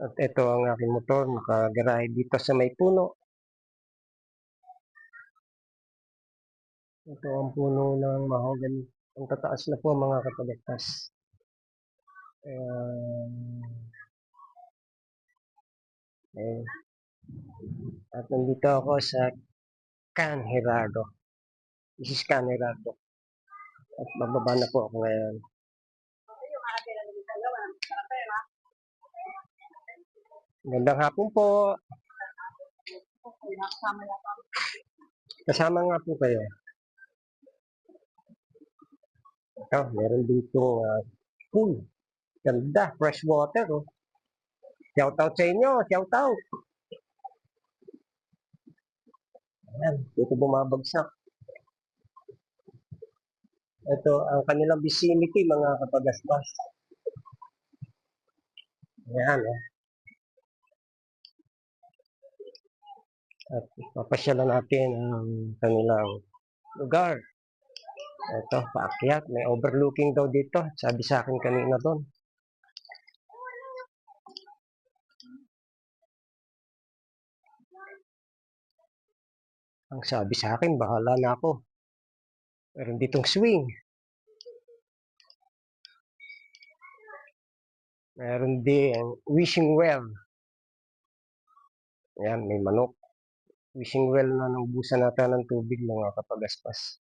At ito ang aking motor, nakagarahe dito sa may puno. Ito ang puno ng mahogany. Ang tataas na po mga kapagtas. At nandito ako sa Can Gerardo. This is Can Gerardo. At bababa na po ako ngayon. Magandang hapon po. Kasama nga po kayo. Ito, meron dito pool. Ganda, fresh water. Oh. Shout out sa inyo, shout out. Ayan, dito bumabagsak. Ito ang kanilang vicinity mga kapagaspas. Ayan, eh. At papasyalan natin ang kanilang lugar. Ito, paakyat. May overlooking daw dito. Sabi sa akin kanina doon. Ang sabi sa akin, bahala na ako. Meron ditong swing. Meron din wishing well. Ayan, may manok. Wishing well na naubusan natin ng tubig mga kapagaspas.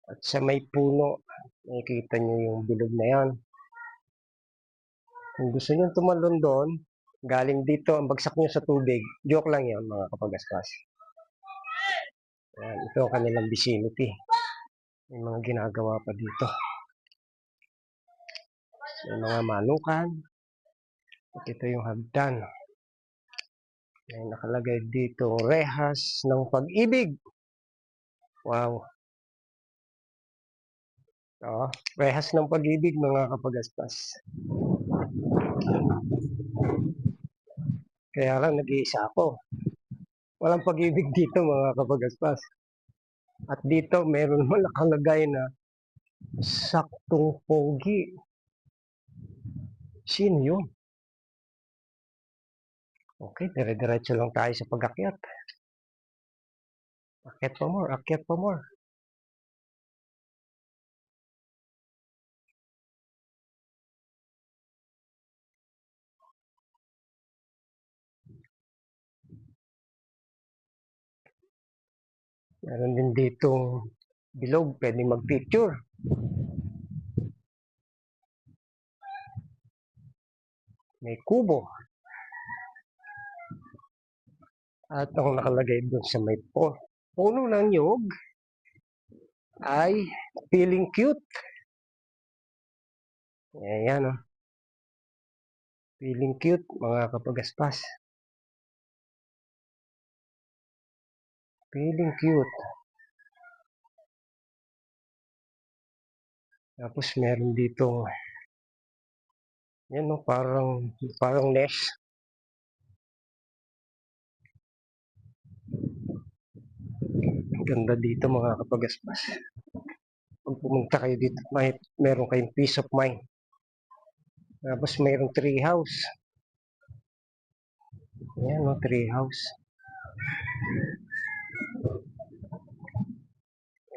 At sa may puno, nakikita nyo yung bilog na yan. Kung gusto nyo tumalon doon, galing dito, ang bagsak nyo sa tubig, joke lang yan mga kapagaspas. Ayan, ito ang kanilang vicinity. May mga ginagawa pa dito. May mga manukan. At ito yung hagdan. May nakalagay dito, rehas ng pag-ibig. Wow. Oh, rehas ng pag-ibig mga kapagaspas. Kaya lang nag-iisa ako. Walang pag-ibig dito mga kapagaspas. At dito meron naman nakalagay na saktong pogi. Sino yun? Okay, dire-diretso lang tayo sa pag-akyat. Akyat pa more, akyat pa more. Meron din dito bilog, pwede mag-picture. May kubo. At ang nakalagay doon sa may puno ng nyug ay feeling cute. Ayan o. Feeling cute mga kapagaspas. Feeling cute. Tapos meron dito yan o, parang nest. Ganda dito mga kapagaspas. Pag pumunta kayo dito, meron kayong peace of mind. Tapos mayroong tree house. Ayan o, tree house.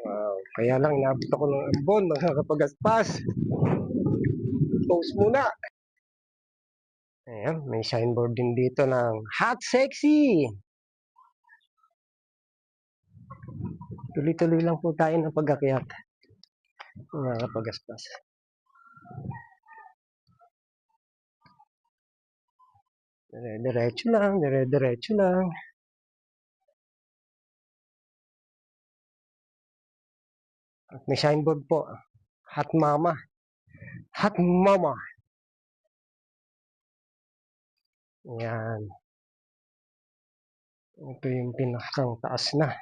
Wow. Kaya lang inabot ako ng ambon mga kapagaspas. Post muna. Ayan, may signboard din dito ng Hot Sexy. Tuloy-tuloy lang po tayo ng pag-akyat. Mga kapagaspas. Dire-diretso lang, dire-diretso lang. At may signboard po. Hot Mama. Hot Mama. Ayan. Ito yung pinakang taas na.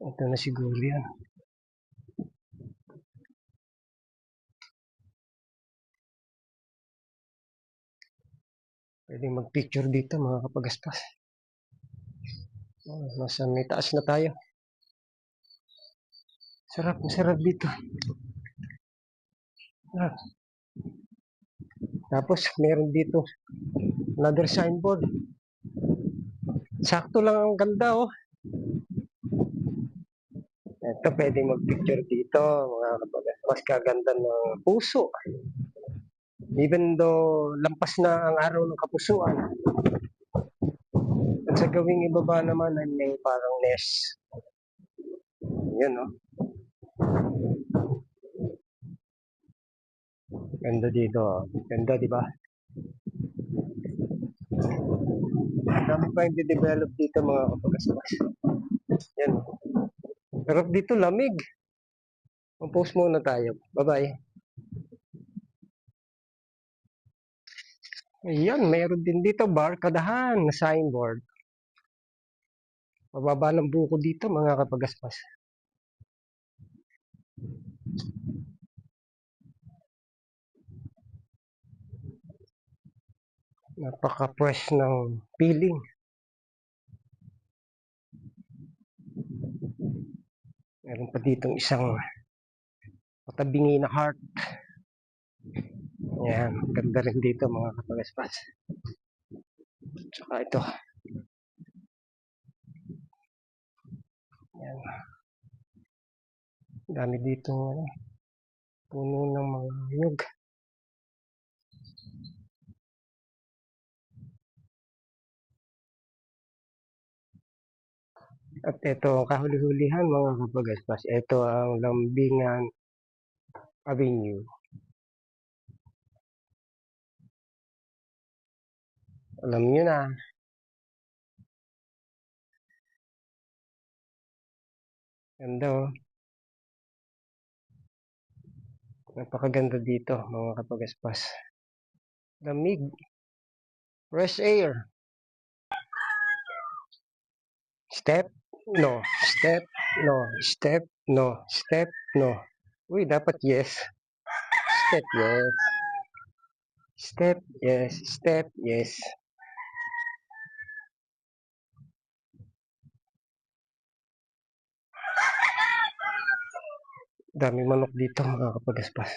Ito na siguro yan. Pwede mag-picture dito mga kapagaspas. Oh, nasa may taas na tayo. Sarap, masarap dito. Sarap. Tapos meron dito another signboard. Sakto lang ang ganda oh. Ito pwede mag-picture dito mga kapatid. Mas kaganda ng puso. Even though lampas na ang araw ng kapusuan. At sa gawing ibaba naman ay may parang nest. Yan oh. Ganda dito oh. Ganda di ba? Dami pa yung de-develop dito mga kapag-aspas. Yan. Pero dito lamig. Mag-post muna tayo. Bye-bye. Ayan, mayroon din dito barkadahan na signboard. Mababa ng buko dito mga kapag-aspas. Napaka-fresh ng feeling. Meron pa ditong isang patabingi na heart. Ayan, ganda rin dito mga kapag-aspas. Tsaka ito. Ayan. Dami dito puno ng mga nyug. At ito ang kahuli-hulihan mga kapag-aspas. Ito ang Lambingan Avenue. Alam nyo na. Ganda oh. Napakaganda dito mga kapag-aspas. Lamig. Fresh air. Step, no. Step, no. Step, no. Step, no. Uy, dapat yes. Step, yes. Step, yes. Step, yes. Daming manok dito mga kapag-aspas.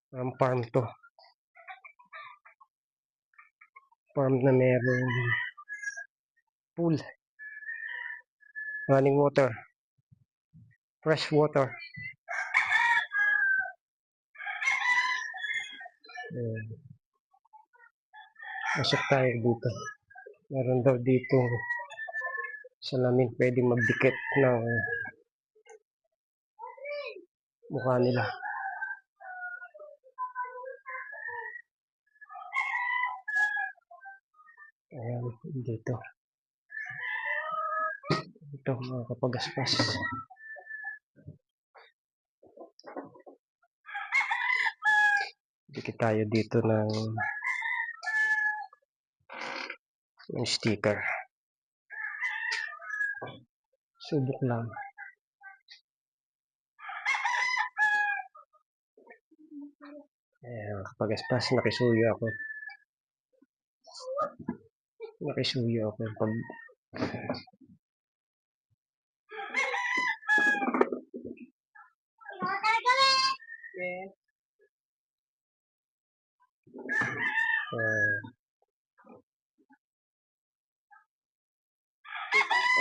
Parang farm to. Farm na meron pool. Running water. Fresh water. Masok tayo dito. Meron daw dito salamin pwede magdikit ng mukha nila. Ayan, dito. Ito mga kapag-aspas. Dikit tayo dito ng sticker. Subok lang. Ayan, kapag-aspas, nakisuyo ako. Nakisuyo ako pag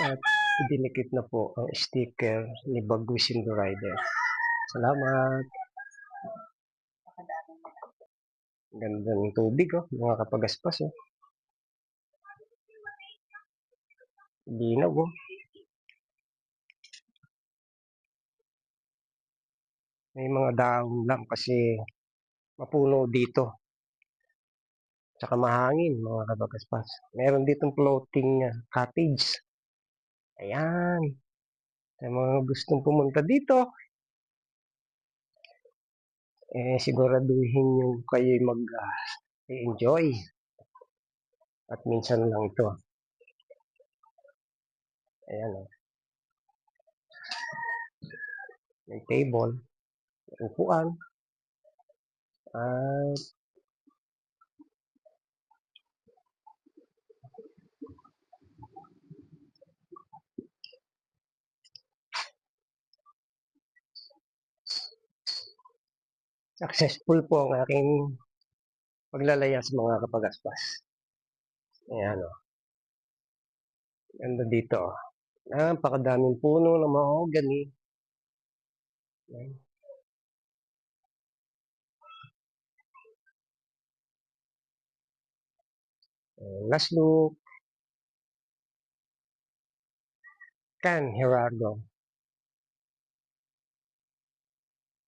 at dinikit na po ang sticker ni Bagwis in the Rider. Salamat. Ganda ng tubig oh, mga kapag-aspas oh. Linaw oh. May mga daon lang kasi mapuno dito. Tsaka mahangin mga kapag-aspas. Meron ditong floating cottage. Ayan. Sa mga gustong pumunta dito, siguraduhin yung kayo mag-enjoy. At minsan lang ito. Ayan o. May table. May upuan. At successful po ang aking paglalaya sa mga kapagaspas. Ayan o, ganda dito o. Napakadaming puno ng mahogany. Ayan. Last look, Can Gerardo.